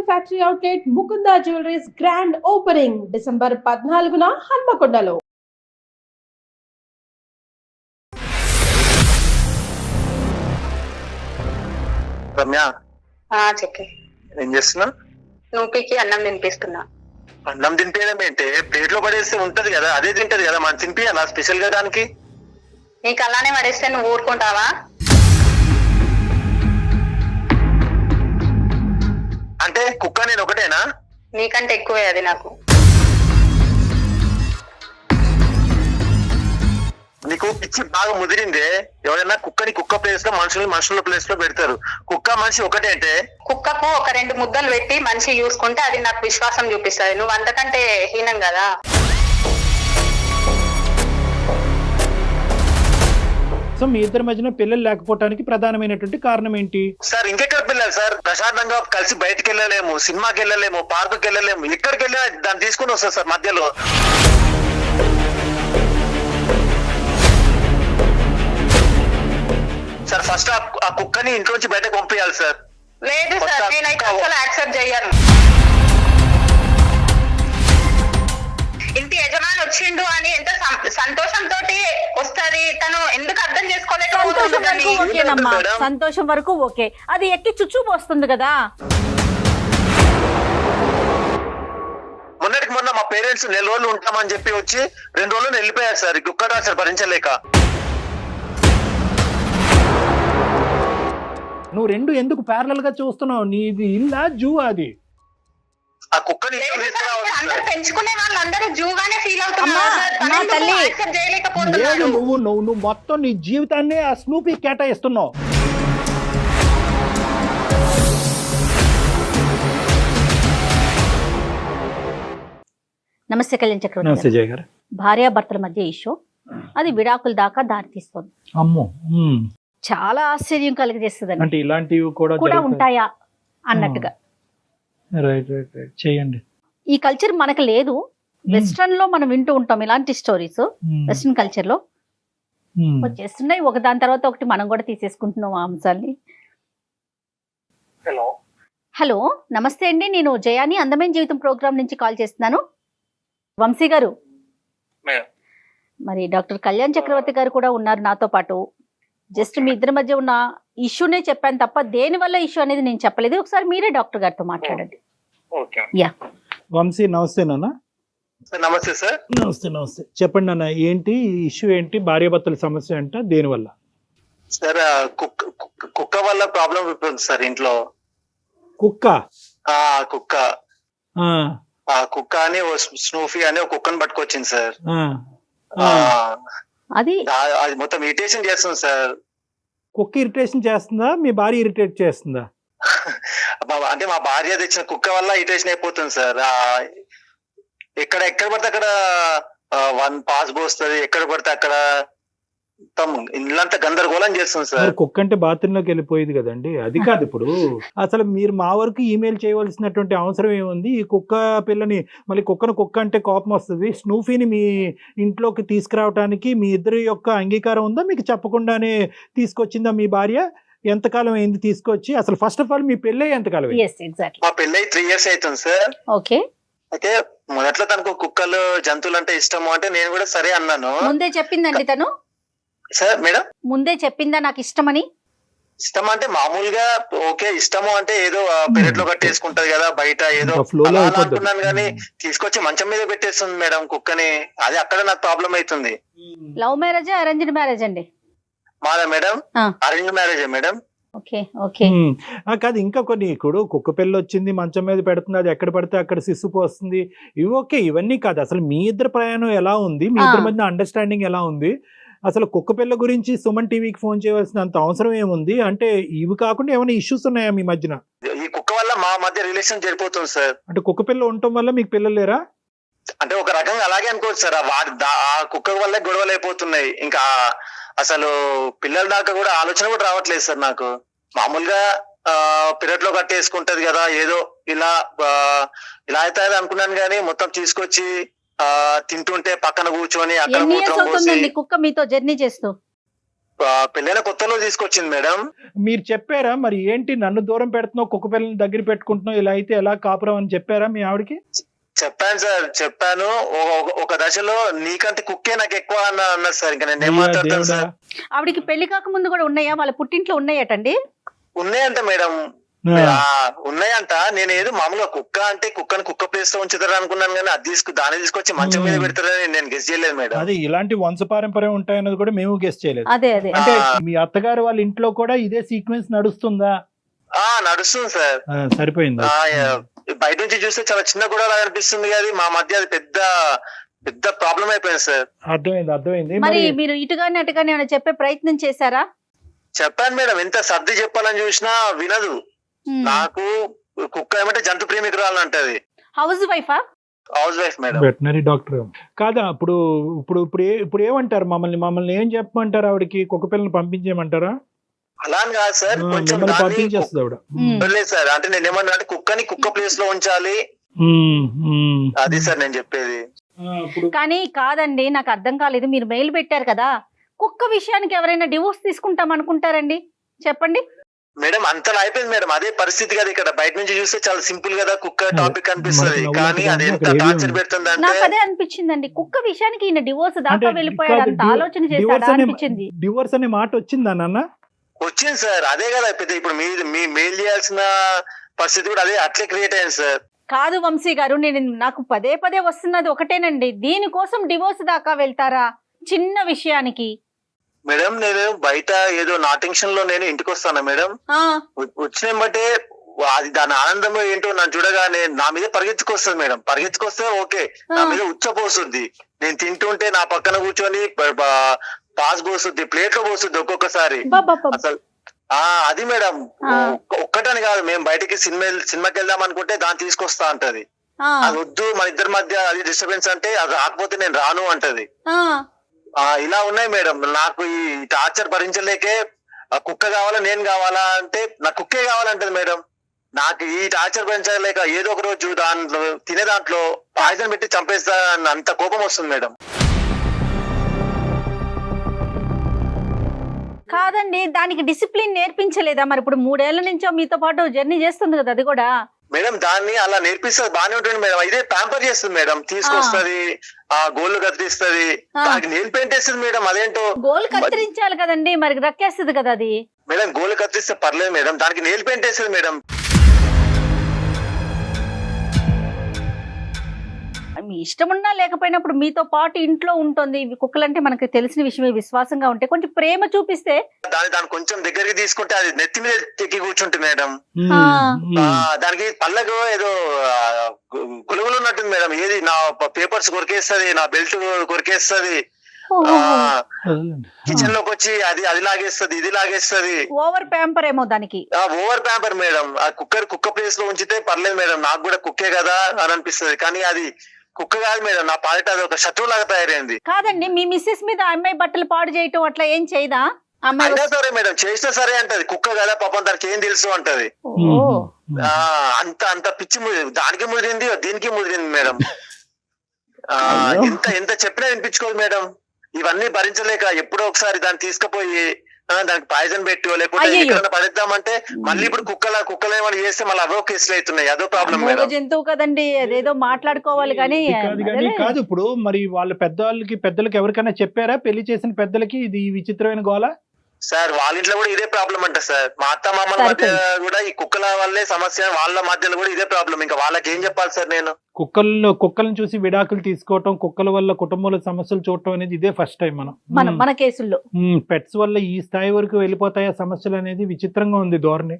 Factory outlet Mukunda jewelleries grand opening December 14న హన్మకొండలో. రమ్య చెప్పి ఏం చేస్తున్నా? నూపికి అన్నం తినిపిస్తున్నా. అన్నం తినిపించడం ఏంటి? ప్లేట్ లో పడేస్తే ఉంటది కదా, అదే తింటది కదా, మనం తినిపించాలా స్పెషల్ గా దానికి? నీకు అలానే పడేస్తే నువ్వు ఊరుకుంటావా? అంటే కుక్క నేను ఒకటేనా? నీకంటే ఎక్కువే అది నాకు. నీకు పిచ్చి బాగా ముదిరిందే. ఎవరైనా కుక్కని కుక్క ప్లేస్ లో, మనుషుల్ని మనుషుల ప్లేస్ లో పెడతారు. కుక్క మనిషి ఒకటే అంటే కుక్కకు ఒక 2 ముద్దలు పెట్టి మనిషి చూసుకుంటే అది నాకు విశ్వాసం చూపిస్తుంది. నువ్వు అంతకంటే హీనం కదా. సో మీ ఇద్దరి మధ్యన పిల్లలు లేకపోవడానికి ప్రధానమైనటువంటి కారణం ఏంటి సార్? ఇంకెక్కడ పిల్లలు సార్? ప్రశాంతంగా కలిసి బయటకు వెళ్ళలేము, సినిమాకి వెళ్ళలేము, పార్కుకి వెళ్ళలేము, ఎక్కడికి వెళ్ళినా దాన్ని తీసుకుని వస్తారు సార్ మధ్యలో. సార్ ఫస్ట్ ఆ కుక్కని ఇంట్లోంచి బయటకు పంపించాలి సార్. లేదు సార్, నేనైతే అసలు యాక్సెప్ట్ చేయను. ఇంటి యజమాని వచ్చిండు అని ఎంత సంతోషంతో వస్తది, తను ఎందుకు అర్థం చేసుకోలేకపోతుంది? సంతోషం వరకు ఓకే, అది ఎక్కి చుచ్చు పోస్తుంది కదా. మొన్నటికి మొన్న మా పేరెంట్స్ 4 రోజులు ఉంటామని చెప్పి వచ్చి 2 రోజులు వెళ్ళిపోయారు సార్. కుక్క సార్ భరించలేక. నువ్వు రెండు ఎందుకు ప్యారలల్ గా చూస్తున్నావు? నీది ఇల్లా జూ? అది ఆ కుక్కని అందరూ పెంచుకునే వాళ్ళందరూ జూగానే ఫీల్ అమ్మా, తల్లి. అవుతున్నారు. నువ్వు మొత్తం నీ జీవితాన్ని ఆ స్నూపీ కేటాయిస్తున్నావు. నమస్తే కళ్యాణ్ చక్రవర్తి గారు. భార్యాభర్తల మధ్య ఇష్యూ అది విడాకుల దాకా దారి తీస్తుంది. అమ్మో, చాలా ఆశ్చర్యం కలిగజేస్తుంది. అంటే ఇలాంటివి కూడా ఉంటాయా అన్నట్టుగా. రైట్ రైట్ రైట్, చేయండి. ఈ కల్చర్ మనకు లేదు. వెస్ట్రన్ లో మనం వింటూ ఉంటాం ఇలాంటి స్టోరీస్. వెస్ట్రన్ కల్చర్ లో వచ్చేస్తున్నాయి, ఒక దాని తర్వాత ఒకటి మనం కూడా తీసేసుకుంటున్నాం ఆ అంశాన్ని. హలో, నమస్తే అండి, నేను జయాని అందమైన జీవితం ప్రోగ్రామ్ నుంచి కాల్ చేస్తున్నాను. వంశీ గారు, మరి డాక్టర్ కళ్యాణ్ చక్రవర్తి గారు కూడా ఉన్నారు నాతో పాటు. జస్ట్ మీ ఇద్దరి మధ్య ఉన్న ఇష్యూనే చెప్పాను తప్ప దేని వల్ల ఇష్యూ అనేది నేను చెప్పలేదు. ఒకసారి మీరే డాక్టర్ గారితో మాట్లాడండి. యా వంశీ, నమస్తే నాన్న. నమస్తే సార్. నమస్తే నమస్తే, చెప్పండి నాన్న, ఏంటి ఇష్యూ? ఏంటి భార్యాభర్తల సమస్య అంట? దేని వల్ల? సార్ కుక్క వల్ల ప్రాబ్లం ఉంటుంది సార్ ఇంట్లో. కుక్క? కుక్క కుక్క అని స్నూఫీ అని ఒక కుక్కను పట్టుకొచ్చింది సార్. అది మొత్తం ఇరిటేషన్ చేస్తుంది సార్. కుక్క ఇరిటేషన్ చేస్తుందా? మీ భార్య ఇరిటేట్ చేస్తుందా? అంటే మా భార్య తెచ్చిన కుక్క వల్ల ఇరిటేషన్ అయిపోతుంది సార్. ఎక్కడ పడితే అక్కడ పాస్ పోస్తుంది, ఎక్కడ పడితే అక్కడ ఇల్లంతా గందరగోళం చేస్తుంది సార్. కుక్క అంటే బాత్రూమ్ లోకి వెళ్ళిపోయేది కదండి, అది కాదు. ఇప్పుడు అసలు మీరు మా వరకు ఈమెయిల్ చేయవలసినటువంటి అవసరం ఏముంది? ఈ కుక్క పిల్లని, మళ్ళీ కుక్క అంటే కోపం వస్తుంది. స్నూఫీని మీ ఇంట్లోకి తీసుకురావడానికి మీ ఇద్దరి యొక్క అంగీకారం ఉందా? మీకు చెప్పకుండానే తీసుకొచ్చిందా మీ భార్య? ఎంతకాలం అయింది తీసుకొచ్చి? అసలు ఫస్ట్ ఆఫ్ ఆల్ మీ పెళ్ళి ఎంతకాలం? మా పెళ్ళి 3 years అవుతుంది సార్. ఓకే. అయితే మొదట్లో తనకు కుక్కలు, జంతువులు అంటే ఇష్టము అంటే నేను కూడా సరే అన్నాను. ముందే చెప్పిందండి తను? సార్ మేడం, ముందే చెప్పిందా నాకు ఇష్టమని? ఇష్టం అంటే మామూలుగా ఓకే, ఇష్టము అంటే ఏదో పెరట్ లో కట్టేసుకుంటది కదా, బయట ఏదో అనుకున్నాను కానీ తీసుకొచ్చి మంచం మీద పెట్టేస్తుంది మేడం కుక్కని. అది అక్కడ నాకు ప్రాబ్లం అవుతుంది. లవ్ మ్యారేజా అరేంజ్డ్ మ్యారేజ్ అండి? మాదా మేడం? అరేంజ్ మ్యారేజే మేడం. Okay okay. కాదు, ఇంకా కొన్ని ఇప్పుడు కుక్క పిల్ల వచ్చింది, మంచం మీద పెడుతుంది, అది ఎక్కడ పడితే అక్కడ సిస్సు పోస్తుంది, ఇవి ఓకే. ఇవన్నీ కాదు, అసలు మీ ఇద్దరు ప్రయాణం ఎలా ఉంది, మీ ఇద్దరి మధ్య అండర్స్టాండింగ్ ఎలా ఉంది? అసలు కుక్క పిల్ల గురించి సుమన్ టీవీకి ఫోన్ చేయవలసినంత అవసరం ఏముంది? అంటే ఇవి కాకుండా ఏమైనా ఇష్యూస్ ఉన్నాయా మీ మధ్యన? ఈ కుక్క వల్ల మా మధ్య రిలేషన్ జరిపోతుంది సార్. అంటే కుక్క పిల్ల ఉండటం వల్ల మీకు పిల్లలు లేరా? అంటే ఒక రకంగా అలాగే అనుకోవచ్చు సార్. ఆ కుక్క వల్లే గొడవలు అయిపోతున్నాయి. ఇంకా అసలు పిల్లల దాకా కూడా ఆలోచన కూడా రావట్లేదు సార్ నాకు. మామూలుగా పిరట్ లో కట్టేసుకుంటది కదా, ఏదో ఇలా అయితే అనుకున్నాను కానీ మొత్తం తీసుకొచ్చి తింటుంటే పక్కన కూర్చొని అక్కడ కుక్క మీతో జర్నీ చేస్తూ పెళ్ళైన కొత్తలో తీసుకొచ్చింది మేడం. మీరు చెప్పారా మరి ఏంటి నన్ను దూరం పెడుతున్నావు, కుక్క పిల్లల్ని దగ్గర పెట్టుకుంటున్నావు, ఇలా అయితే ఎలా కాపురం అని చెప్పారా మీ ఆవిడకి? చెప్పాను సార్, చెప్పాను. ఒక దశలో నీకంటే కుక్కే నాకు ఎక్కువ అన్నది సార్. ఇంకా నేను ఏం మాట్లాడతాను సార్. ఆవిడికి పెళ్లి కాక ముందు కూడా ఉన్నాయా, వాళ్ళ పుట్టింట్లో ఉన్నాయటండి? ఉన్నాయంట మేడం, ఉన్నాయంట. నేను ఏదో మామూలుగా కుక్క అంటే కుక్కని కుక్క ప్లేస్ లో ఉంచుతారు అనుకున్నాను, కానీ అది దాన్ని తీసుకొచ్చి మంచం మీద పెడతారని నేను గెస్ చేయలేదు మేడం. అదే ఇలాంటి వంశపారంపర్యం ఉంటాయన్నది కూడా మేము గెస్ చేయలేదు. అదే అదే అంటే మీ అత్తగారు వాళ్ళ ఇంట్లో కూడా ఇదే సీక్వెన్స్ నడుస్తుందా? నడుస్తుంది సార్. సరిపోయింది. బయట నుంచి చూస్తే చాలా చిన్న గొడవ అనిపిస్తుంది, కానీ మా మధ్య అది పెద్ద పెద్ద ప్రాబ్లం అయిపోయింది సార్. అర్థమైంది. మరి మీరు ఇటుగానే అటుగానే ఏమైనా చెప్పే ప్రయత్నం చేశారా? చెప్పాను మేడం, ఎంత సర్ది చెప్పాలని చూసినా వినదు. నాకు కుక్క ఏమంటే జంతు ప్రేమికురాలు అంటది. హౌస్ వైఫా? House wife madam. Veterinary doctor కాదా? ఇప్పుడు ఇప్పుడు ఇప్పుడు ఇప్పుడు ఏమంటారు మమ్మల్ని ఏం చెప్పమంటారు? ఆవిడకి కుక్క పిల్లల్ని పంపించేయమంటారా? అలా అని కాదు సార్, కొంచెం పంపించేస్తుంది ఆవిడ. లేదు సార్, అంటే నేను ఏమన్నా అంటే కుక్కని కుక్క ప్లేస్ లో ఉంచాలి, అది సార్ నేను చెప్పేది. కానీ కాదండి, నాకు అర్థం కాలేదు. మీరు మెయిల్ పెట్టారు కదా, కుక్క విషయానికి ఎవరైనా డివోర్స్ తీసుకుంటాం అనుకుంటారండి? చెప్పండి మేడం. అంతలా అయిపోయింది మేడం, అదే పరిస్థితి కదా. ఇక్కడ బయట నుంచి చూస్తే చాలా సింపుల్ కదా కుక్క టాపిక్ అనిపిస్తుంది, కానీ అది ఎంత టార్చర్ పెడుతుంది అంటే. నాకు అదే అనిపించిందండి, కుక్క విషయానికి ఈయన డివోర్స్ దాకా వెళ్ళిపోయాడు, అంత ఆలోచన చేశాడా అనిపించింది. డివోర్స్ అనే మాట వచ్చిందా నాన్న? వచ్చింది సార్, అదే కదా పెద్ద. ఇప్పుడు మీ మెయిల్ చేయాల్సిన పరిస్థితి కూడా అదే, అట్లే క్రియేట్ అయింది సార్. కాదు వంశీ గారు, నాకు పదే పదే వస్తున్నది ఒకటేనండి, దీనికోసం డివోర్స్ దాకా వెళ్తారా చిన్న విషయానికి? మేడం నేను బయట ఏదో నా టెన్షన్ లో నేను ఇంటికి వస్తాను మేడం. వచ్చిన బట్టే అది దాని ఆనందం ఏంటో నన్ను చూడగానే నా మీద పరిగెత్తుకొస్తుంది మేడం. పరిగెత్తుకొస్తే ఓకే, నా మీద ఉచ్చపోస్తుంది. నేను తింటుంటే నా పక్కన కూర్చొని పాస్ పోస్తుంది, ప్లేట్ లో పోస్తుంది ఒక్కొక్కసారి. అసలు అది మేడం ఒక్కటని కాదు, మేము బయటకి సినిమాకి వెళ్దాం అనుకుంటే దాన్ని తీసుకొస్తా అంటది. అది వద్దు, మన ఇద్దరి మధ్య అది డిస్టర్బెన్స్ అంటే అది రాకపోతే నేను రాను అంటది. ఇలా ఉన్నాయి మేడం. నాకు ఈ టార్చర్ భరించలేకే కుక్క కావాలా నేను కావాలా అంటే నాకు కుక్కే కావాలంటది మేడం. నాకు ఈ టార్చర్ భరించలేక ఏదో ఒక రోజు దాంట్లో తినే దాంట్లో పాయిజన్ పెట్టి చంపేస్తా అంత కోపం వస్తుంది మేడం. కాదండి, దానికి డిసిప్లిన్ నేర్పించలేదా? మరి ఇప్పుడు 3 ఏళ్ల నుంచో మీతో పాటు జర్నీ చేస్తుంది కదా అది కూడా. మేడం దాన్ని అలా నేర్పిస్తుంది, బానే ఉంటుంది మేడం. ఇదే ప్యాంపర్ చేస్తుంది మేడం, తీసుకొస్తుంది, గోళ్ళు కత్తిరిస్తుంది, దానికి నెయిల్ పెయింట్ వేస్తుంది మేడం. అదేంటో గోల్ కత్తిరించాలి కదండి, మరి రక్కేస్తుంది కదా అది. మేడం గోళ్ళు కత్తిరిస్తే పర్లేదు మేడం, దానికి నెయిల్ పెయింట్ వేస్తుంది మేడం. మీ ఇష్టం ఉన్నా లేకపోయినప్పుడు మీతో పాటు ఇంట్లో ఉంటుంది. కుక్కలంటే మనకి తెలిసిన విషయమే, విశ్వాసంగా ఉంటే కొంచెం ప్రేమ చూపిస్తే దాన్ని కొంచెం దగ్గరికి తీసుకుంటే అది నెత్తి మీద ఎక్కి కూర్చుంటుంది మేడం. దానికి పళ్ళకు ఏదో గులుగులు ఉన్నట్టుంది మేడం. ఏది నా పేపర్స్ కొరికేస్తుంది, నా బెల్ట్ కొరికేస్తుంది, కిచెన్ లోకి వచ్చి అది లాగేస్తుంది, ఇది లాగేస్తుంది. ఓవర్ ప్యాంపర్ ఏమో దానికి. Over pamper madam. ఆ కుక్క ప్లేస్ లో ఉంచితే పర్లేదు మేడం, నాకు కూడా కుక్కే కదా అని అనిపిస్తుంది, కానీ అది కుక్క కాదు మేడం. నా పాలిట అది ఒక శత్రువు లాగా తయారైంది. కాదండి, మీ మిస్సెస్ మీద అమ్మాయి బట్టలు పాడు చేయటం అట్లా ఏం చేయదా? అయినా సరే మేడం, చేసినా సరే అంటది, కుక్క కదా పాపం దానికి ఏం తెలుసు అంటది. అంత పిచ్చి దానికి ముదిరింది, దీనికి ముదిరింది మేడం. ఎంత చెప్పినా వినిపించుకోదు మేడం. ఇవన్నీ భరించలేక ఎప్పుడో ఒకసారి దాన్ని తీసుకుపోయి దానికి పాయిజన్ పెట్టి లేకపోతే ఎక్కడైనా పడేద్దామంటే మళ్ళీ ఇప్పుడు కుక్కలు ఏమైనా చేస్తే మళ్ళీ అవో కేసులు అవుతున్నాయి. అదో ప్రాబ్లం మేడం. జంతువు కదండి, అదేదో మాట్లాడుకోవాలి కానీ కాదు. ఇప్పుడు మరి వాళ్ళ పెద్దలకి ఎవరికైనా చెప్పారా, పెళ్లి చేసిన పెద్దలకి ఇది విచిత్రమైన గోల? సార్ వాళ్ళ ఇంట్లో కూడా ఇదే ప్రాబ్లం అంట సార్. మా అత్త మామల మధ్య కూడా ఈ కుక్కల వల్లే సమస్య, వాళ్ళ మధ్యలో కూడా ఇదే ప్రాబ్లం. ఇంకా వాళ్ళకి ఏం చెప్పాలి సార్ నేను? కుక్కలను చూసి విడాకులు తీసుకోవటం, కుక్కల వల్ల కుటుంబంలో సమస్యలు చూడటం అనేది ఇదే ఫస్ట్ టైం మన కేసుల్లో. పెట్స్ వల్ల ఈ స్థాయి వరకు వెళ్ళిపోతాయా సమస్యలు అనేది విచిత్రంగా ఉంది ధోరణి.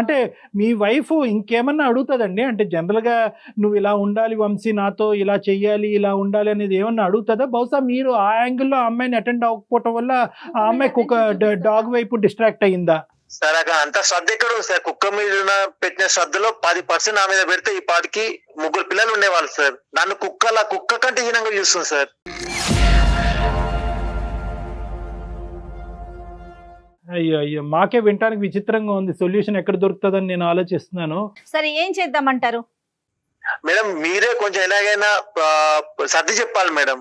అంటే మీ వైఫ్ ఇంకేమన్నా అడుగుతుందండి? అంటే జనరల్ గా నువ్వు ఇలా ఉండాలి వంశీ, నాతో ఇలా చెయ్యాలి, ఇలా ఉండాలి అనేది ఏమన్నా అడుగుతుందా? బహుశా మీరు ఆ యాంగిల్లో ఆ అమ్మాయిని అటెండ్ అవ్వకపోవటం వల్ల ఆ అమ్మాయి కుక్క డాగ్ వైపు డిస్ట్రాక్ట్ అయ్యిందా? సార్ అక్కడ అంత శ్రద్ధ ఎక్కడ ఉంది సార్? కుక్క మీద పెట్టిన శ్రద్ధలో 10% నా మీద పెడితే ఈ పాటికి 3 పిల్లలు ఉండేవాళ్ళు సార్. నన్ను కుక్క కంటే హీనంగా చూస్తుంది సార్. అయ్యో మాకే వినటానికి విచిత్రంగా ఉంది. సొల్యూషన్ ఎక్కడ దొరుకుతుందని నేను ఆలోచిస్తున్నాను. సరే ఏం చేద్దామంటారు మేడం? మీరే కొంచెం ఎలాగైనా సర్ది చెప్పాలి మేడం.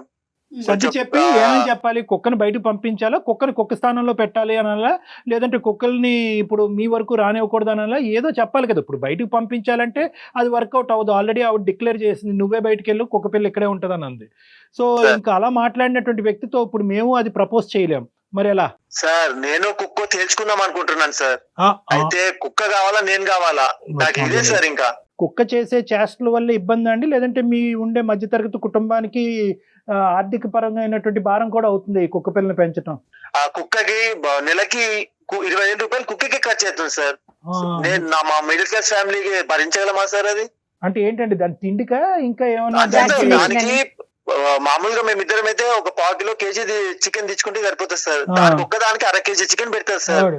సర్ది చెప్పి ఏమని చెప్పాలి? కుక్కని బయటకు పంపించాలా, కుక్కని కుక్క స్థానంలో పెట్టాలి అనాలా, లేదంటే కుక్కల్ని ఇప్పుడు మీ వరకు రానివ్వకూడదు అనాలా? ఏదో చెప్పాలి కదా. ఇప్పుడు బయటకు పంపించాలంటే అది వర్కౌట్ అవ్వదు. ఆల్రెడీ ఆవిడ డిక్లేర్ చేసింది, నువ్వే బయటకు వెళ్ళు, కుక్క పిల్ల ఇక్కడే ఉంటుంది అని అంది. సో ఇంకా అలా మాట్లాడినటువంటి వ్యక్తితో ఇప్పుడు మేము అది ప్రపోజ్ చేయలేం, మరి ఎలా? సార్ నేను కుక్క తేల్చుకుందాం అనుకుంటున్నాను సార్. అయితే కుక్క కావాలా నేను కావాలా? నాకు ఇదే సార్. ఇంకా కుక్క చేసే చేష్టల వల్ల ఇబ్బంది అండి, లేదంటే మీ ఉండే మధ్యతరగతి కుటుంబానికి ఆర్థిక పరంగా అయినటువంటి భారం కూడా అవుతుంది ఈ కుక్క పిల్లని పెంచడం? ఆ కుక్కకి నెలకి 20,000 రూపాయలు కుక్కకి ఖర్చు అవుతుంది సార్. నేను మా మిడిల్ క్లాస్ ఫ్యామిలీకి భరించగలమా సార్ అది? అంటే ఏంటండి దాని తిండికా ఇంకా ఏమన్నా? దానికి మామూలుగా మేమిద్దరం అయితే ఒక 1/4 కిలో కేజీ చికెన్ తెచ్చుకుంటే సరిపోతుంది సార్. దానికి ఒక్కదానికి 1/2 కేజీ చికెన్ పెడతారు సార్.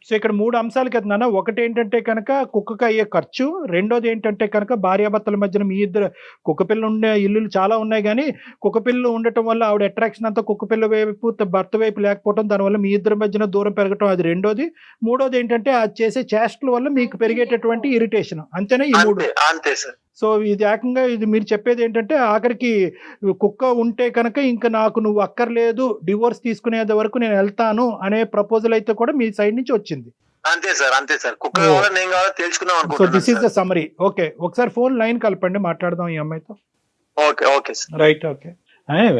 సో ఇక్కడ 3 అంశాలు కదా నాన్న. ఒకటి ఏంటంటే కనుక కుక్కకి అయ్యే ఖర్చు, రెండోది ఏంటంటే కనుక భార్యాభర్తల మధ్యన మీ ఇద్దరు కుక్కపిల్ల ఉండే ఇల్లులు చాలా ఉన్నాయి, కానీ కుక్కపిల్లలు ఉండటం వల్ల ఆవిడ అట్రాక్షన్ అంతా కుక్కపిల్ల వైపు భర్త వైపు లేకపోవడం, దానివల్ల మీ ఇద్దరి మధ్యన దూరం పెరగటం, అది రెండోది. మూడోది ఏంటంటే అది చేసే చేష్టల వల్ల మీకు పెరిగేటటువంటి ఇరిటేషన్. అంతేనా ఈ 3? అంతే సార్. సో ఇది ఏకంగా ఇది మీరు చెప్పేది ఏంటంటే ఆఖరికి కుక్క ఉంటే కనుక ఇంకా నాకు నువ్వు అక్కర్లేదు, డివోర్స్ తీసుకునేది వరకు నేను వెళ్తాను అనే ప్రపోజల్ అయితే కూడా మీ సైడ్ నుంచి వచ్చింది. అంతే సార్, అంతే సార్. కుక్క కావాలా నేను కావాలా తెలుసుకుందాం అనుకుంటున్నాను. So this is the summary. Okay, ఒకసారి ఫోన్ లైన్ కలపండి, మాట్లాడదాం ఈ అమ్మాయితో. Okay okay sir. Right, okay.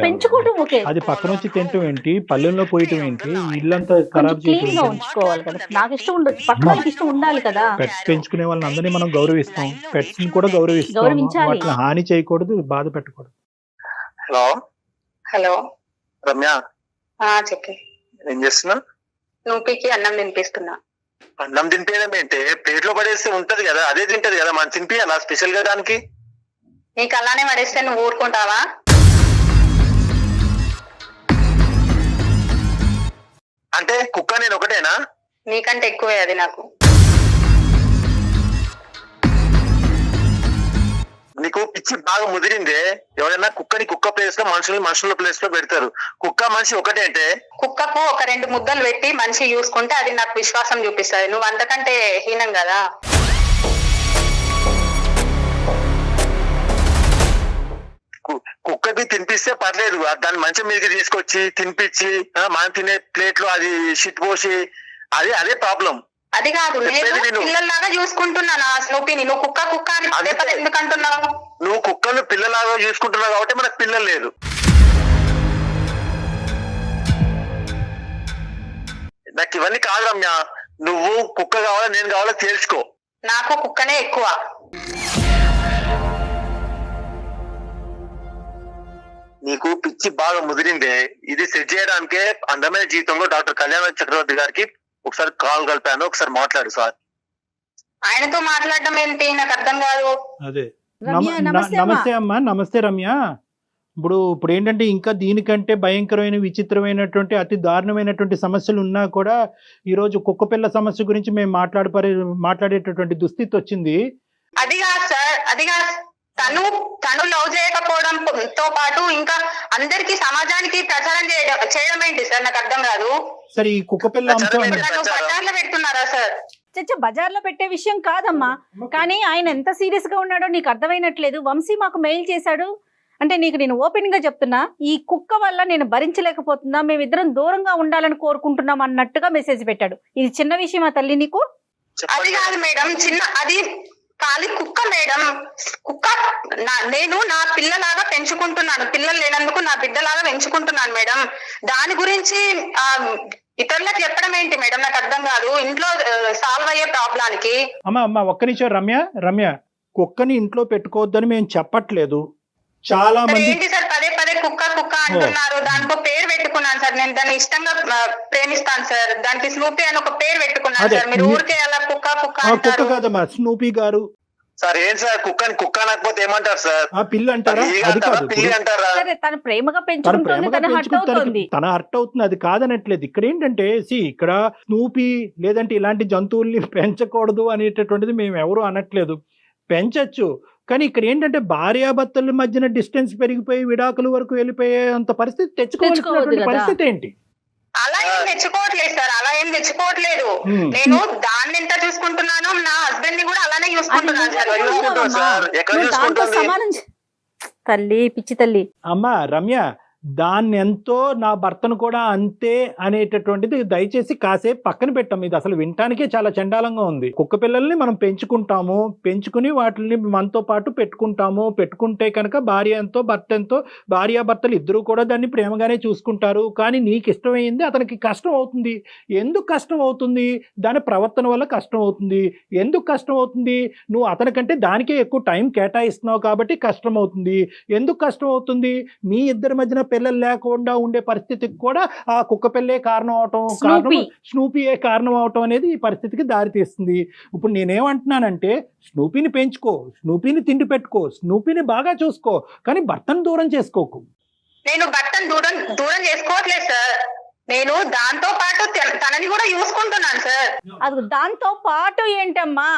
పెంచుకోవడం ఓకే, అది పక్కన వచ్చి తింటం ఏంటి, పల్లెల్లో పోయటం ఏంటి, ఇల్లంతా ఖరాబ్ క్లీన్ గా ఉంచుకోవాలి కదా. నాకు ఇష్టం ఉండదు, పక్కన వాళ్ళకి ఇష్టం ఉండాలి కదా. పెట్స్ పెంచుకునే వాళ్ళని అందరినీ మనం గౌరవిస్తాం, పెట్స్ ని కూడా గౌరవిస్తాం, వాటిని హాని చేయకూడదు, బాధ పెట్టకూడదు. హలో హలో రమ్య, చెప్పి ఏం చేస్తున్నా? నూపికి అన్నం తినిపిస్తున్నా. అన్నం తినిపించడం ఏంటి? ప్లేట్ లో పడేస్తే ఉంటది కదా, అదే తింటది కదా, మనం తినిపియాలా స్పెషల్ గా దానికి? నీకు అలానే పడేస్తే నువ్వు ఊరుకుంటావా? అంటే కుక్క నేను ఒకటేనా? నీకంటే ఎక్కువే అది నాకు. నీకు పిచ్చి బాగా ముదిరిందే. ఎవరైనా కుక్కని కుక్క ప్లేస్ లో, మనుషులు మనుషుల ప్లేస్ లో పెడతారు. కుక్క మనిషి ఒకటే అంటే కుక్కకు ఒక 2 ముద్దలు పెట్టి మనిషి చూసుకుంటే అది నాకు విశ్వాసం చూపిస్తుంది. నువ్వు అంతకంటే హీనం కదా. కుక్కకి తినిపిస్తే పర్లేదు, దాన్ని మంచం మీదకి తీసుకొచ్చి తినిపించి మనం తినే ప్లేట్ లో అది షిట్ పోసి అదే ప్రాబ్లం. అది కాదు, నేను పిల్లల్లాగా చూసుకుంటున్నాను స్నూపీని. నువ్వు కుక్క కుక్క అని పదే పదే ఎందుకు అంటున్నావు? నువ్వు కుక్కను పిల్లలాగా చూసుకుంటున్నావు కాబట్టి మనకు పిల్లలు లేదు. నాకు ఇవన్నీ కాదు రమ్య. నువ్వు కుక్క కావాలా నేను కావాలా తెలుసుకో. నాకు కుక్కనే ఎక్కువ. నీకు పిచ్చి బాగా ముదిరిందే. ఇది సెట్ చేయడానికే అందమైన జీవితంలో డాక్టర్ కళ్యాణ చక్రవర్తి గారికి ఒకసారి కాల్ కలిపాను, ఒకసారి మాట్లాడు సార్. ఆయనతో మాట్లాడడం ఏంటి నాకు అర్థం కాదు. అదే నమస్తే అమ్మా. నమస్తే రమ్య. ఇప్పుడు ఏంటంటే ఇంకా దీనికంటే భయంకరమైన విచిత్రమైనటువంటి అతి దారుణమైనటువంటి సమస్యలు ఉన్నా కూడా ఈరోజు కుక్కపిల్ల సమస్య గురించి మేము మాట్లాడేటటువంటి దుస్థితి వచ్చింది. అది కాదు సార్, అది కాదు. తను లవ్ చేయకపోవడంతో పాటు ఇంకా అందరికి సమాజానికి ప్రచారం చేయడం ఏంటి సార్? నాకు అర్థం కాదు. సరే ఈ కుక్కపిల్ల బజార్లో పెడుతున్నారా సార్? బజార్లో పెట్టే విషయం కాదమ్మా, కానీ ఆయన ఎంత సీరియస్ గా ఉన్నాడో నీకు అర్థమైనట్లేదు. వంశీ మాకు మెయిల్ చేశాడు అంటే నీకు నేను ఓపెన్ గా చెప్తున్నా, ఈ కుక్క వల్ల నేను భరించలేకపోతున్నా, మేమిద్దరం దూరంగా ఉండాలని కోరుకుంటున్నాం అన్నట్టుగా మెసేజ్ పెట్టాడు. ఇది చిన్న విషయమా తల్లి నీకు? అది కాదు మేడం, అది ఖాళీ కుక్క మేడం. కుక్క నేను నా పిల్లలాగా పెంచుకుంటున్నాను. పిల్లలు లేనందుకు నా బిడ్డలాగా పెంచుకుంటున్నాను మేడం. దాని గురించి ఇతరులకు చెప్పడం ఏంటి మేడం? నాకు అర్థం కాదు. ఇంట్లో సాల్వ్ అయ్యే ప్రాబ్లానికి. అమ్మా ఒక్క నిమిషం రమ్య, కుక్కని ఇంట్లో పెట్టుకోవద్దని మేము చెప్పట్లేదు. చాలా మంది ఏంటి సార్ పదే పదే కుక్క కుక్క అంటున్నారు. దానికో పేరు పెట్టుకున్నాను సార్. నేను దాన్ని ఇష్టంగా ప్రేమిస్తాను సార్. దానికి స్నూపీ అని ఒక పేరు పెట్టుకున్నాను సార్. మీరు ఊరికే అలా కుక్క కుక్క కుక్క కాదమ్మా, స్నూపీ గారు. సార్ ఏంటి సార్ కుక్కని కుక్క అనకపోతే ఏమంటారు సార్? పిల్లి అంటారా? అది కాదు, పిల్లి అంటారా? తన ప్రేమగా పెంచుకుంటుంది, తన హర్ట్ అవుతుంది, అది కాదనట్లేదు. ఇక్కడ ఏంటంటే ఇక్కడ స్నూపీ లేదంటే ఇలాంటి జంతువుల్ని పెంచకూడదు అనేటటువంటిది మేము ఎవరు అనట్లేదు. పెంచచ్చు, కానీ ఇక్కడ ఏంటంటే భార్యాభర్తల మధ్యన డిస్టెన్స్ పెరిగిపోయి విడాకుల వరకు వెళ్ళిపోయే అంత పరిస్థితి తెచ్చుకోవాల్సినటువంటి పరిస్థితి ఏంటి? అలా ఏం తెచ్చుకోవట్లేదు సార్, అలా ఏం తెచ్చుకోవట్లేదు. Hmm. నేను దాన్ని ఎంత చూసుకుంటున్నాను, నా హస్బెండ్ ని కూడా అలానే చూసుకుంటున్నాను సార్. ఎక్కడ చూసుకుంటావు సార్? ఎక్కడ నువ్వు దాంతో చూసుకుంటుంది? సమానం తల్లి, పిచ్చి తల్లి. అమ్మా రమ్య, దాన్ని ఎంతో నా భర్తను కూడా అంతే అనేటటువంటిది దయచేసి కాసేపు పక్కన పెట్టాం. ఇది అసలు వినటానికే చాలా చండాలంగా ఉంది. కుక్క పిల్లల్ని మనం పెంచుకుంటాము, పెంచుకుని వాటిని మనతో పాటు పెట్టుకుంటే కనుక భార్య ఎంతో భర్త ఎంతో, భార్యాభర్తలు ఇద్దరు కూడా దాన్ని ప్రేమగానే చూసుకుంటారు. కానీ నీకు ఇష్టమైంది అతనికి కష్టం అవుతుంది. ఎందుకు కష్టం అవుతుంది? దాని ప్రవర్తన వల్ల కష్టం అవుతుంది. ఎందుకు కష్టం అవుతుంది? నువ్వు అతనికంటే దానికే ఎక్కువ టైం కేటాయిస్తున్నావు కాబట్టి కష్టం అవుతుంది. ఎందుకు కష్టం అవుతుంది? మీ ఇద్దరి మధ్యన పిల్లలు లేకుండా ఉండే పరిస్థితికి కూడా ఆ కుక్క పిల్లే కారణం అవటం, స్నూపీయే కారణం అవటం అనేది ఈ పరిస్థితికి దారితీస్తుంది. ఇప్పుడు నేనేమంటున్నానంటే, స్నూపీని పెంచుకో, స్నూపీని తిండి పెట్టుకో, స్నూపీని బాగా చూసుకో, కానీ భర్తను దూరం చేసుకోకు. నేను భర్తను దూరం చేసుకోవట్లేదు సార్. నేను దాంతో పాటు తనని కూడా చూసుకుంటున్నాను సార్. అది దాంతో పాటు ఏంటమ్మా?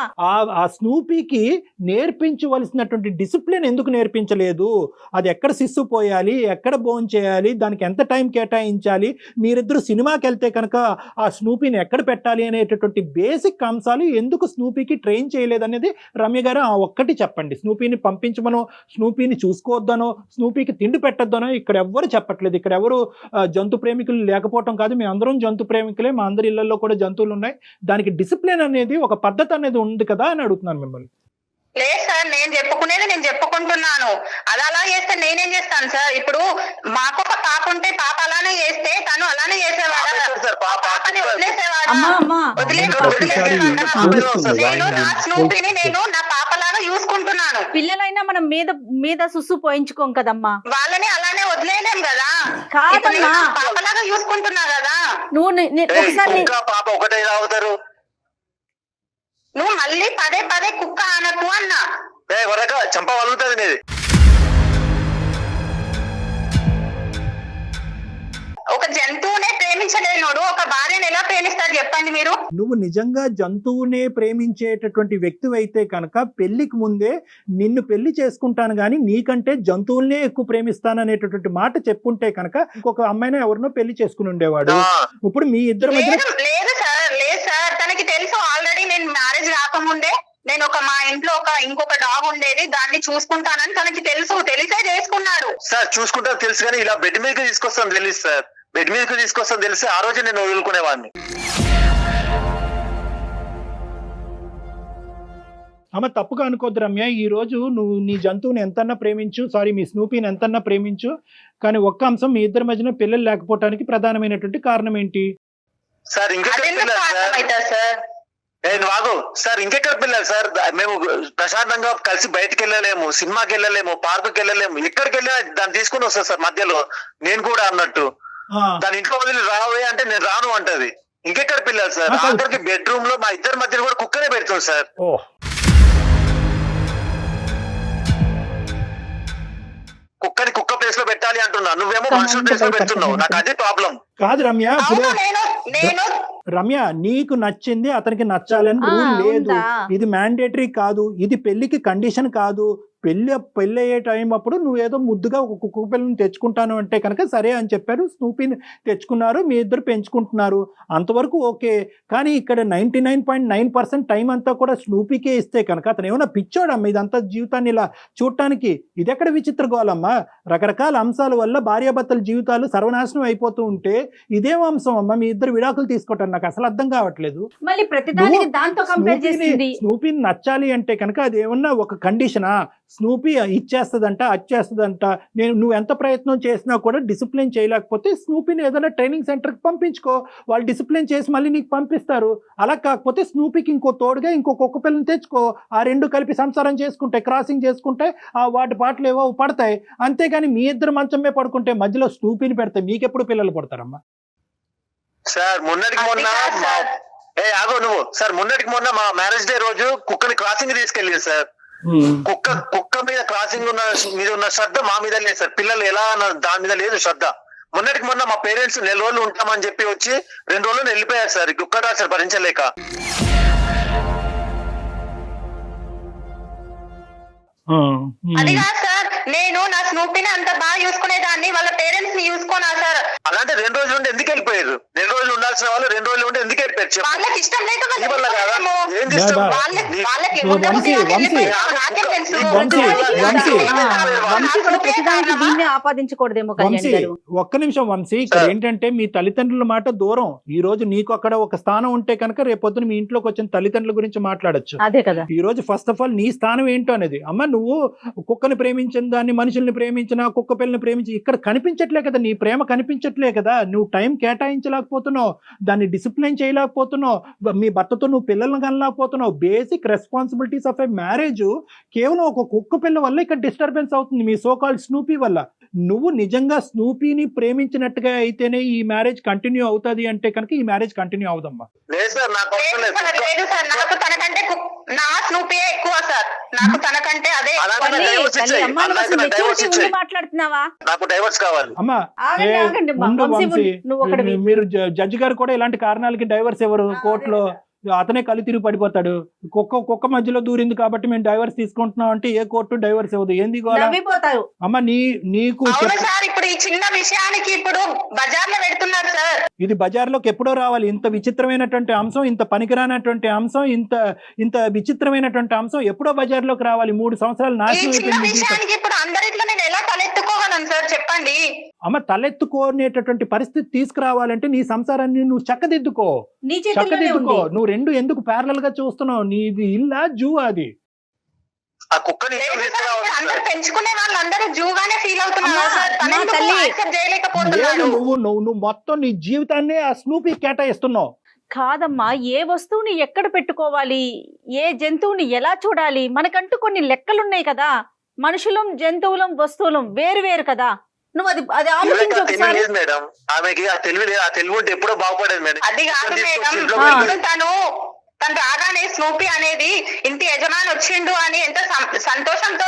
ఆ స్నూపీకి నేర్పించవలసినటువంటి డిసిప్లిన్ ఎందుకు నేర్పించలేదు? అది ఎక్కడ సిస్సు పోయాలి, ఎక్కడ భోజనం చేయాలి, దానికి ఎంత టైం కేటాయించాలి, మీరిద్దరు సినిమాకి వెళ్తే కనుక ఆ స్నూపీని ఎక్కడ పెట్టాలి అనేటటువంటి బేసిక్ అంశాలు ఎందుకు స్నూపీకి ట్రైన్ చేయలేదనేది రమ్య గారు ఒక్కటి చెప్పండి. స్నూపీని పంపించమనో, స్నూపీని చూసుకోవద్దనో, స్నూపీకి తిండి పెట్టద్దనో ఇక్కడ ఎవ్వరు చెప్పట్లేదు. ఇక్కడ ఎవరు జంతు ప్రేమికులు లేకపోవడం కాదు, మేము అందరం జంతు ప్రేమికులే, మా అందరి ఇళ్లలో కూడా జంతువులు ఉన్నాయి. దానికి డిసిప్లిన్ అనేది, ఒక పద్ధతి అనేది ఉంది కదా అని అడుగుతున్నాను మిమ్మల్ని. లేదు సార్, నేను చెప్పుకునేది నేను చెప్పుకుంటున్నాను. అది అలా చేస్తే నేనేం చేస్తాను సార్? ఇప్పుడు మాకు ఒక పాప ఉంటే పాప అలానే చేస్తే తను అలానే చేసేవాడా? పాపని వదిలేసేవాడా? నేను నా స్నూపీని నేను నా పాపలాగా చూసుకుంటున్నాను. పిల్లలైనా మనం మీద సుస్సు పోయించుకోం కదమ్మా. వాళ్ళని అలానే వదిలేయలేం కదా. కాదమ్మా, పాపలాగా చూసుకుంటున్నా కదా. నువ్వు ఒకసారి పాప ఒకటే తాగుతారు. నువ్వు మళ్ళీ పదే పదే కుక్క అనకు అన్నా. వరక చంప వలుగుతుంది నీది. ఒక జంతువునే ప్రేమించలేనోడు ఒక భార్యను ఎలా ప్రేమిస్తారు చెప్పండి మీరు? నువ్వు నిజంగా జంతువునే ప్రేమించేటటువంటి వ్యక్తి అయితే కనుక పెళ్లికి ముందే నిన్ను పెళ్లి చేసుకుంటాను కానీ నీకంటే జంతువులనే ఎక్కువ ప్రేమిస్తాను అనేటటువంటి మాట చెప్పుంటే కనుక ఇంకొక అమ్మాయిని ఎవరినో పెళ్లి చేసుకుని ఉండేవాడు. ఇప్పుడు మీ ఇద్దరు మధ్య లేదు సార్, తనకి తెలుసు ఆల్రెడీ. నేను మ్యారేజ్ రాకముందే నేను మా ఇంట్లో ఇంకొక డాగ్ ఉండేది, దాన్ని చూసుకుంటానని తనకి తెలుసు. తెలిసే చేసుకున్నాడు సార్. చూసుకుంటా తెలుసు కానీ ఇలా బెడ్ మీదకి తీసుకొస్తాను తెలుసు సార్. బెడ్ మీదకి తీసుకొస్తాను తెలిసి ఆ రోజు నేను వదులుకునేవాడిని. అమ్మ తప్పుగా అనుకోద్దు రమ్య, ఈ రోజు నువ్వు నీ జంతువుని ఎంతన్నా ప్రేమించు, మీ స్నూపీని ఎంతన్నా ప్రేమించు, కానీ ఒక్క అంశం, మీ ఇద్దరి మధ్యన పిల్లలు లేకపోవడానికి ప్రధానమైనటువంటి కారణం ఏంటి సార్? ఇంకెక్కడ వాగు సార్, ఇంకెక్కడ పిల్లలు సార్? మేము ప్రశాంతంగా కలిసి బయటకు వెళ్ళలేము, సినిమాకి వెళ్ళలేము, పార్కుకి వెళ్ళలేము, ఎక్కడికి వెళ్ళినా దాన్ని తీసుకుని వస్తా సార్. మధ్యలో నేను కూడా అన్నట్టు దాని ఇంట్లో వదిలి రావే అంటే నేను రాను అంటది. ఇంకెక్కడ పిల్లలు సార్? అందరికి బెడ్రూమ్ లో మా ఇద్దరి మధ్యలో కూడా కుక్కనే పెడుతుంది సార్. కుక్కని కుక్క ప్లేస్ లో పెట్టాలి అంటున్నా, నువ్వేమో మనుషుల ప్లేస్ లో పెడుతున్నావు. నాకు అదే ప్రాబ్లం. కాదు రమ్య, రమ్య నీకు నచ్చింది అతనికి నచ్చాలని రూల్ లేదు. ఇది మ్యాండేటరీ కాదు, ఇది పెళ్లికి కండిషన్ కాదు. పెళ్ళి అయ్యే టైం అప్పుడు నువ్వేదో ముద్దుగా ఒక కుక్క పిల్లని తెచ్చుకుంటాను అంటే కనుక సరే అని చెప్పారు. స్నూపీని తెచ్చుకున్నారు, మీ ఇద్దరు పెంచుకుంటున్నారు, అంతవరకు ఓకే. కానీ ఇక్కడ 99.9% టైం అంతా కూడా స్నూపీకే ఇస్తే కనుక అతను ఏమైనా పిచ్చోడమ్మా ఇదంతా జీవితాన్ని ఇలా చూడటానికి? ఇది ఎక్కడ విచిత్ర గోలమ్మా? రకరకాల అంశాల వల్ల భార్యాభర్తల జీవితాలు సర్వనాశనం అయిపోతూ ఉంటే ఇదేం అంశం అమ్మా? మీ ఇద్దరు విడాకులు తీసుకోవటం నాకు అసలు అర్థం కావట్లేదు. మళ్ళీ ప్రతిదానికి దాంతో కంపేర్ చేస్తుంది. స్నూపీని నచ్చాలి అంటే కనుక అది ఏమన్నా ఒక కండిషనా? స్నూపీ ఇచ్చేస్తుందంట, అచ్చేస్తుందంట. నువ్వు ఎంత ప్రయత్నం చేసినా కూడా డిసిప్లిన్ చేయలేకపోతే స్నూపీని ఏదైనా ట్రైనింగ్ సెంటర్కి పంపించుకో, వాళ్ళు డిసిప్లిన్ చేసి మళ్ళీ నీకు పంపిస్తారు. అలా కాకపోతే స్నూపీకి ఇంకో తోడుగా ఇంకో కుక్క పిల్లని తెచ్చుకో, ఆ రెండు కలిపి సంసారం చేసుకుంటే, క్రాసింగ్ చేసుకుంటే ఆ వాటి పాటలు ఏవో పడతాయి. అంతేగాని మీ ఇద్దరు మంచమే పడుకుంటే మధ్యలో స్నూపీని పెడితే మీకెప్పుడు పిల్లలు పుడతారమ్మా? సార్ మొన్నటికి మొన్న మొన్నటికి మొన్న మా మ్యారేజ్ డే రోజు కుక్కని క్రాసింగ్ తీసుకెళ్ళింది సార్. కుక్క మీద క్రాసింగ్ మీద ఉన్న శ్రద్ధ మా మీద లేదు సార్. పిల్లలు ఎలా దాని మీద లేదు శ్రద్ధ. మొన్నటికి మొన్న మా పేరెంట్స్ 4 రోజులు ఉంటామని చెప్పి వచ్చి 2 రోజులు వెళ్ళిపోయారు సార్. కుక్క టార్చర్ భరించలేక. అది కాదు సార్, నేను నా స్నూపీని అంత బాగా చూసుకునేదాన్ని, వాళ్ళ పేరెంట్స్ ని చూసుకోనా సార్? అలాంటి 2 రోజులు ఉండి ఎందుకు వెళ్ళిపోయారు? 2 రోజులు ఉండాల్సిన వాళ్ళు 2 రోజులు ఉండి ఎందుకు వెళ్ళిపోయారు చెప్పు. వాళ్ళకి ఇష్టం లేక నీ వల్ల కాదా? ఏంది ఇష్టం? వాళ్ళకి వంశీ, నాకేం తెలుసు. వంశీ, వంశీ. వంశీ కూడా ప్రతిదానికి దీన్నే ఆపాదించకూడదేమో కళ్యాణ్ వంశీ గారు. ఒక్క నిమిషం వంశీ, ఇక్కడ ఏంటంటే మీ తల్లిదండ్రుల మాట దూరం. ఈ రోజు నీకు అక్కడ ఒక స్థానం ఉంటే కనుక రేపొద్దున మీ ఇంట్లోకి వచ్చిన తల్లిదండ్రుల గురించి మాట్లాడొచ్చు. అదే కదా. ఈ రోజు ఫస్ట్ ఆఫ్ ఆల్ నీ స్థానం ఏంటో అనేది. అమ్మ నువ్వు కుక్కని ప్రేమించిన దాన్ని, మనుషుల్ని ప్రేమించిన, కుక్క పిల్లని ప్రేమించి ఇక్కడ కనిపించట్లే కదా, నీ ప్రేమ కనిపించట్లే కదా. నువ్వు టైం కేటాయించలేకపోతున్నావు, దాన్ని డిసిప్లైన్ చేయలేకపోతున్నావు, మీ భర్తతో నువ్వు పిల్లల్ని కనలేకపోతున్నావు. Basic responsibilities of a marriage కేవలం ఒక కుక్క పిల్ల వల్ల ఇక్కడ డిస్టర్బెన్స్ అవుతుంది, మీ సో కాల్డ్ స్నూపీ వల్ల. నువ్వు నిజంగా స్నూపీని ప్రేమించినట్టుగా అయితేనే ఈ మ్యారేజ్ కంటిన్యూ అవుతుంది అంటే కనుక ఈ మ్యారేజ్ కంటిన్యూ అవుదమ్మా. లేదు సార్, నాకు అవసరం లేదు. లేదు సార్, నాకు తనకంటే నా స్నూపీ ఎక్కువ సార్. నాకు తనకంటే అదే అలాగే తల్లి, డైవర్స్ తల్లి, ఇచ్చేయ్. అమ్మా, నువ్వు అలాగే అసలు డైవర్స్ మెచ్యూరిటీ ఉండి ఇచ్చేయ్. మాట్లాడుతున్నావా? నాకు డైవర్స్ కావాలి. అమ్మా ఆగండి, ఏ, ఆగండి అమ్మా. ఉండు వంశీ, వంశీ, నువ్వు ఒకటివి. మీరు జడ్జి గారు కూడా ఇలాంటి కారణాలకి డైవర్స్ ఎవరు కోర్టులో అతనే కళ్ళు తిరిగి పడిపోతాడు. కుక్క మధ్యలో దూరింది కాబట్టి మేము డైవర్స్ తీసుకుంటున్నాం అంటే ఏ కోర్టు డైవర్స్ ఇవ్వదు. ఏంది గోలా? నవ్విపోతారు. అమ్మ నీకు అవును సార్. ఇప్పుడు ఈ చిన్న విషయానికి ఇప్పుడు బజార్ లో పెడుతున్నారు సార్. ఇది బజార్లోకి ఎప్పుడో రావాలి. ఇంత విచిత్రమైనటువంటి అంశం, ఇంత పనికిరానటువంటి అంశం, ఇంత విచిత్రమైనటువంటి అంశం ఎప్పుడో బజార్లోకి రావాలి. 3 సంవత్సరాలు ఈ నాశనం చిన్న అయిపోయింది జీవితం. విషయానికి ఇప్పుడు అందరిట్లో నేను ఎలా తలెత్తుకోగలను సార్ చెప్పండి. అమ్మ తలెత్తుకోనేటటువంటి పరిస్థితి తీసుకురావాలంటే నీ సంసారాన్ని నువ్వు చక్కదిద్దుకో. నీ చేతుల్లోనే చక్కదిద్దుకో. ఉంది. నువ్వు రెండు ఎందుకు ప్యారలల్ గా చూస్తున్నావు? నీది ఇల్లా జూ అది? ఆ కుక్కని లేదు ఇంట్లో సార్, తీసుకురావాలి ఇక్కడ అందరూ సార్. పెంచుకునే వాళ్ళందరూ జూగానే ఫీల్ అవుతున్నారు అమ్మా, సార్. తను మా ఎందుకు తల్లి. యాక్సెప్ట్ చేయలేకపోతున్నాడు. నువ్వు మొత్తం నీ జీవితాన్ని ఆ స్నూపీ కేటాయిస్తున్నావు. కాదమ్మా, ఏ వస్తువుని ఎక్కడ పెట్టుకోవాలి, ఏ జంతువుని ఎలా చూడాలి, మనకంటూ కొన్ని లెక్కలున్నాయి కదా. మనుషులం, జంతువులం, వస్తువులం వేరు వేరు కదా. నువ్వు అది అది ఆలోచించు తెలివి ఒకసారి. లేదు మేడం ఆమెకి. ఆ తెలివి లేదు. ఆ తెలివి ఉంటే ఎప్పుడో బాగుపడేది మేడం. అది కాదు మేడం. ఇంట్లో ఆ. పెట్టి- తను రాగానే స్నూపీ అనేది ఇంటి యజమాని వచ్చిండు అని ఎంత సంతోషంతో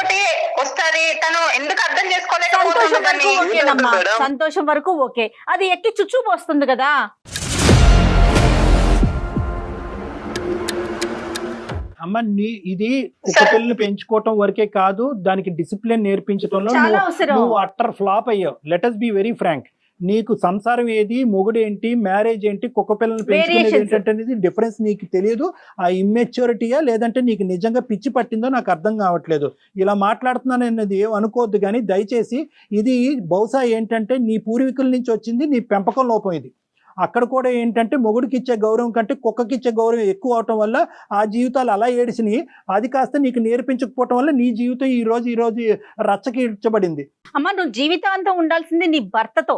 వస్తది. తను ఎందుకు అర్థం సంతోషం చేసుకోలేకపోతుంది వరకు ఓకేనమ్మా, మేడం? సంతోషం వరకు ఓకే. అది ఎక్కి చుచ్చు పోస్తుంది కదా. అమ్మ ఇది కుక్క పిల్లని పెంచుకోవటం వరకే కాదు, దానికి డిసిప్లిన్ నేర్పించడంలో చాలా అవసరం. నువ్వు అట్టర్ ఫ్లాప్ అయ్యావు. Let us be very frank. నీకు సంసారం ఏది, మొగుడేంటి, మ్యారేజ్ ఏంటి, కుక్క పిల్లల్ని పెంచుకునేది Variations. ఏంటంటే అనేది డిఫరెన్స్ నీకు తెలియదు. ఆ ఇమ్మెచ్యూరిటీయా లేదంటే నీకు నిజంగా పిచ్చి పట్టిందో నాకు అర్థం కావట్లేదు. ఇలా మాట్లాడుతున్నాను అన్నది ఏం అనుకోవద్దు, కానీ దయచేసి ఇది బహుశా ఏంటంటే నీ పూర్వీకుల నుంచి వచ్చింది, నీ పెంపకం లోపం ఇది. అక్కడ కూడా ఏంటంటే మొగుడికి ఇచ్చే గౌరవం కంటే కుక్కకి ఇచ్చే గౌరవం ఎక్కువ అవటం వల్ల ఆ జీవితాలు అలా ఏడిసినాయి. అది కాస్త నీకు నేర్పించకపోవటం వల్ల నీ జీవితం ఈ రోజు రచ్చకి ఇడ్చబడింది. అమ్మ, నువ్వు జీవితాంతం ఉండాల్సింది నీ భర్తతో.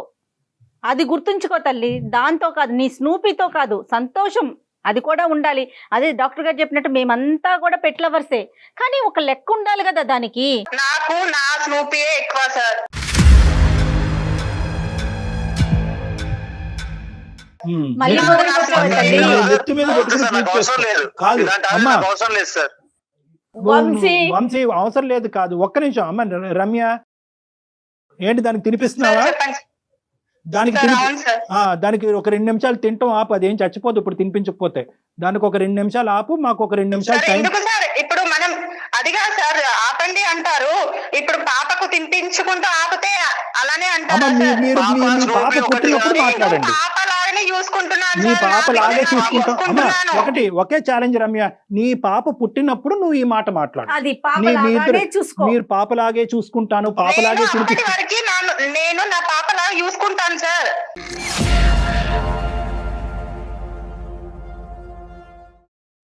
అది గుర్తుంచుకో తల్లి. దాంతో కాదు, నీ స్నూపీతో కాదు. సంతోషం అది కూడా ఉండాలి. అదే డాక్టర్ గారు చెప్పినట్టు మేమంతా కూడా పెట్ లవర్సే, కానీ ఒక లెక్క ఉండాలి కదా దానికి. నాకు నా స్నూపీయే ఎక్కువ సార్. మళ్ళీ నాకు మొదలుపెట్టావా నా తల్లి? నెత్తి మీద వద్దు పెట్టుకుని సార్, నాకు పూజ అవసరం లేదు. చేసుకో. కాదు ఇలాంటి ఆలోచన అమ్మా, నాకు అవసరం లేదు సార్. వంశీ. వంశీ అవసరం లేదు కాదు. ఒక్క నిమిషం అమ్మ రమ్య, ఏంటి దానికి తినిపిస్తున్నావా? సార్ చెప్పండి దానికి సార్. అవును సార్. దానికి ఒక 2 నిమిషాలు తింటాం ఆపు. అదేం చచ్చిపోదు ఇప్పుడు తినిపించకపోతే. దానికి ఒక 2 నిమిషాలు ఆపు, మాకు ఒక 2 నిమిషాలు సార్ టైం. ఎందుకు సార్ ఇప్పుడు మనం అదిగా సార్ ఆపండి అంటారు. ఇప్పుడు పాపకు తినిపించుకుంటూ ఆపితే అలానే అమ్మ అంటారా సార్? మీరు పాప, మీ స్నూపీ పాప ఒకటి పుట్టినప్పుడు కాదు. మాట్లాడండి. పాప లాగానే చూసుకుంటున్నాను నీ సార్. పాప నా లాగే పిల్లల్ని చూసుకుంటాం. అమ్మ చూసుకుంటున్నాను. ఒకే ఛాలెంజ్ రమ్య, నీ పాప పుట్టినప్పుడు నువ్వు ఈ మాట మాట్లాడు. అది పాప మీ లాగానే ఇద్దరు చూసుకో. మీరు పాపలాగే చూసుకుంటాను, పాపలాగే నేను అప్పటి తినిపిస్తాను. వరకు నేను నా పాప లాగా చూసుకుంటాను సార్.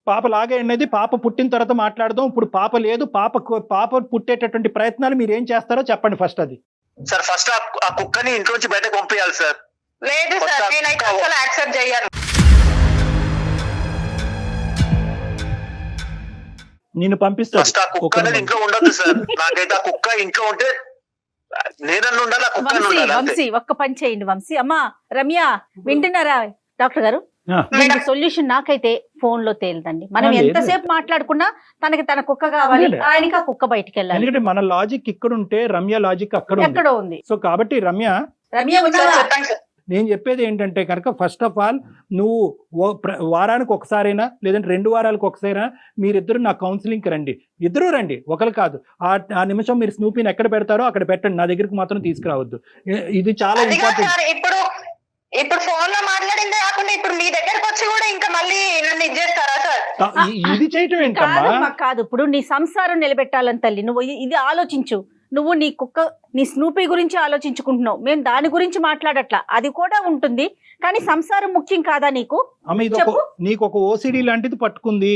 పాప లాగే అనేది పాప పుట్టిన తర్వాత మాట్లాడదాం. ఇప్పుడు పాప లేదు. పాప పుట్టేటటువంటి ప్రయత్నాలు మీరు ఏం చేస్తారో చెప్పండి ఫస్ట్. అది సార్ ఫస్ట్ ఆ కుక్కని ఇంట్లో నుంచి బయటకు పంపించాలి సార్. లేదు సార్, నేనైతే అసలు యాక్సెప్ట్ చేయను. నేను పంపిస్తాను. ఫస్ట్ ఆ కుక్క అనేది ఇంట్లో ఉండదు సార్. నాకైతే ఆ కుక్క ఇంట్లో ఉంటే నేనన్ను ఉండాలి, ఆ కుక్క వంశీ, ఉండాలి అంతే. వంశీ ఒక్క పని చేయండి వంశీ. అమ్మా రమ్య, వింటున్నారా డాక్టర్ గారు? ఆ. దీనికి సొల్యూషన్ నాకైతే ఫోన్ లో తేలిదండి. మనం లేదు. ఎంతసేపు మాట్లాడుకున్నా తనకి తన కుక్క కావాలి, లేదు. ఆయనకి ఆ కుక్క బయటికి వెళ్ళాలి. ఎందుకంటే మన లాజిక్ ఇక్కడ ఉంటే రమ్య లాజిక్ అక్కడ ఉంది. ఎక్కడో ఉంది. సో కాబట్టి రమ్య రమ్య సార్ ఉన్నావా? చెప్పండి సార్. నేను చెప్పేది ఏంటంటే కనుక ఫస్ట్ ఆఫ్ ఆల్ నువ్వు వారానికి ఒకసారైనా లేదంటే 2 వారాలకు ఒకసారైనా మీరిద్దరు నా కౌన్సిలింగ్కి రండి. ఇద్దరు రండి, ఒకరు కాదు. ఆ నిమిషం మీరు స్నూపీని ఎక్కడ పెడతారో అక్కడ పెట్టండి, నా దగ్గరికి మాత్రం తీసుకురావద్దు. ఇది చాలా అది కాదు ఇంపార్టెంట్. సార్, ఇప్పుడు ఫోన్ లో మాట్లాడిందే కాకుండా ఇప్పుడు మీ దగ్గరకు వచ్చి కూడా ఇంకా మళ్ళీ నన్ను ఇచ్చేస్తారా సార్? ఇది చేయటం ఏంటమ్మా? కాదమ్మా, కాదు. ఇప్పుడు నీ సంసారం నిలబెట్టాలని తల్లి నువ్వు ఇది ఆలోచించు. నువ్వు నీ స్నూపీ గురించి ఆలోచించుకుంటున్నావు, మేము దాని గురించి మాట్లాడట్లా, అది కూడా ఉంటుంది. కానీ సంసారం ముఖ్యం కాదా నీకు? అమ్మ, ఇది నీకు ఒక ఓసిడి లాంటిది పట్టుకుంది.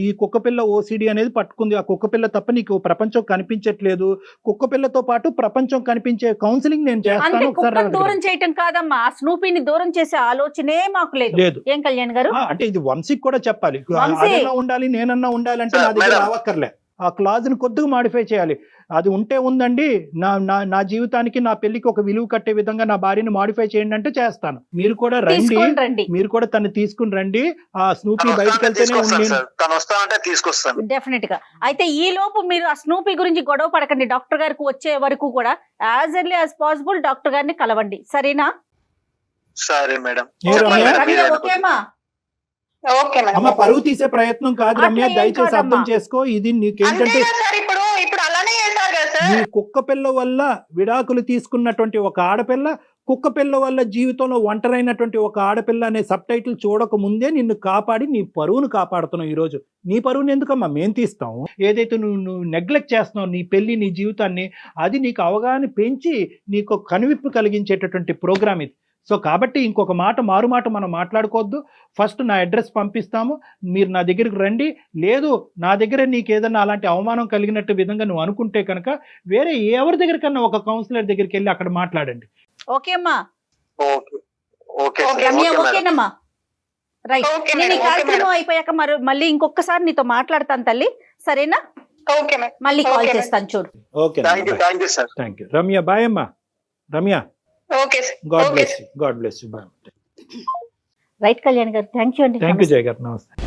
ఈ కుక్క పిల్ల ఓసిడి అనేది పట్టుకుంది. ఆ కుక్క పిల్ల తప్ప నీకు ప్రపంచం కనిపించట్లేదు. కుక్క పిల్లతో పాటు ప్రపంచం కనిపించే కౌన్సిలింగ్ నేను చేస్తాను. కుక్కను దూరం చేయటం కాదమ్మా, ఆ స్నూపీని దూరం చేసే ఆలోచనే మాకు లేదు. ఏం కళ్యాణ్ గారు? అంటే ఇది వంశీకి కూడా చెప్పాలి. అదన్నా ఉండాలి, నేనన్నా ఉండాలంటే నా దగ్గర రావక్కర్లే. ఆ క్లాజ్ ని కొద్దిగా మాడిఫై చేయాలి. అది ఉందండి, నా జీవితానికి నా పెళ్లికి ఒక విలువ కట్టే విధంగా నా భార్యని మాడిఫై చేయండి అంటే చేస్తాను. మీరు కూడా రండి, మీరు కూడా తను తీసుకుని రండి. ఆ స్నూపీ బయటకు వెళ్తేనే తీసుకొస్తాను డెఫినెట్ గా. అయితే ఈ లోపు మీరు ఆ స్నూపీ గురించి గొడవ పడకండి. డాక్టర్ గారికి వచ్చే వరకు కూడా as early as possible doctor గారిని కలవండి, సరేనా? సరే మేడం. ఓకేమా? అమ్మ, పరువు తీసే ప్రయత్నం కాదు రమ్య, దయచేసి అర్థం చేసుకో. ఇది నీకేంటంటే నీ కుక్క పిల్ల వల్ల విడాకులు తీసుకున్నటువంటి ఒక ఆడపిల్ల, కుక్క పిల్ల వల్ల జీవితంలో ఒంటరైనటువంటి ఒక ఆడపిల్ల అనే సబ్ టైటిల్ చూడక ముందే నిన్ను కాపాడి నీ పరువును కాపాడుతున్నావు. ఈ రోజు నీ పరువుని ఎందుకమ్మా మేము తీస్తాము? ఏదైతే నువ్వు నెగ్లెక్ట్ చేస్తున్నావు నీ పెళ్లి, నీ జీవితాన్ని, అది నీకు అవగాహన పెంచి నీకు కనువిప్పు కలిగించేటటువంటి ప్రోగ్రామ్ ఇది. సో కాబట్టి ఇంకొక మారు మాట మనం మాట్లాడుకోవద్దు. ఫస్ట్ నా అడ్రస్ పంపిస్తాము, మీరు నా దగ్గరికి రండి. లేదు నా దగ్గర నీకు ఏదన్నా అలాంటి అవమానం కలిగినట్టు విధంగా నువ్వు అనుకుంటే కనుక వేరే ఎవరి దగ్గరికన్నా ఒక కౌన్సిలర్ దగ్గరికి వెళ్ళి అక్కడ మాట్లాడండి. ఓకే అమ్మా? రమ్య ఓకేనమ్మా? రైట్. నేను ఈ కార్యక్రమం అయిపోయాక మళ్ళీ ఇంకొకసారి నీతో మాట్లాడతాను తల్లి, సరేనా? మళ్ళీ కాల్ చేస్తాను, చూడు. Okay, thank you Ramya. Bye అమ్మా. Ramya, God bless you. Bye. Right Kalyan garu, thank you అండి. థ్యాంక్ యూ జయ గారు, నమస్తే.